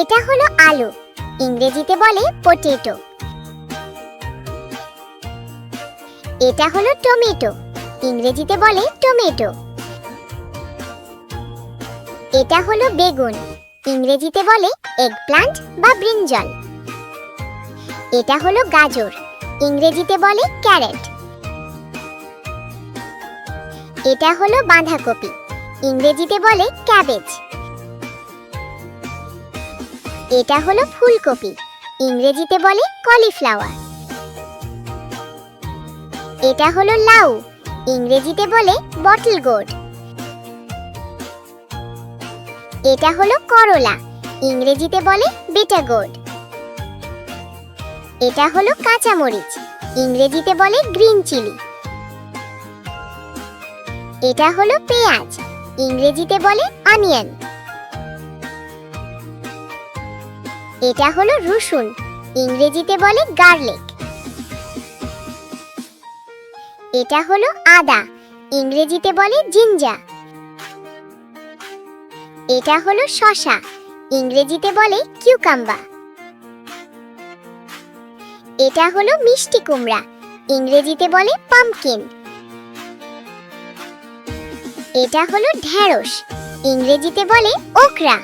এটা হলো আলু, ইংরেজিতে বলে পটেটো। এটা হলো টমেটো, ইংরেজিতে বলে টমেটো। এটা হলো বেগুন, ইংরেজিতে বলে এগপ্লান্ট বা ব্রিনজল। এটা হলো গাজর, ইংরেজিতে বলে ক্যারট। এটা হলো বাঁধাকপি, ইংরেজিতে বলে ক্যাবেজ। এটা হলো ফুলকপি, ইংরেজিতে বলে কলিফ্লাওয়ার। এটা হলো লাউ, ইংরেজিতে বলে বটল গোর্ড। এটা হলো করলা, ইংরেজিতে বলে বিটা গোর্ড। এটা হলো কাঁচামরিচ, ইংরেজিতে বলে গ্রিন চিলি। এটা হলো পেঁয়াজ, ইংরেজিতে বলে অনিয়ন। এটা হলো রসুন, ইংরেজিতে বলে গার্লিক। এটা হলো আদা, ইংরেজিতে বলে জিঞ্জার। এটা হলো শসা, ইংরেজিতে বলে কিউকাম্বার। এটা হলো মিষ্টি কুমড়া, ইংরেজিতে বলে পাম্পকিন। এটা হলো ঢেঁড়স, ইংরেজিতে বলে ওকরা।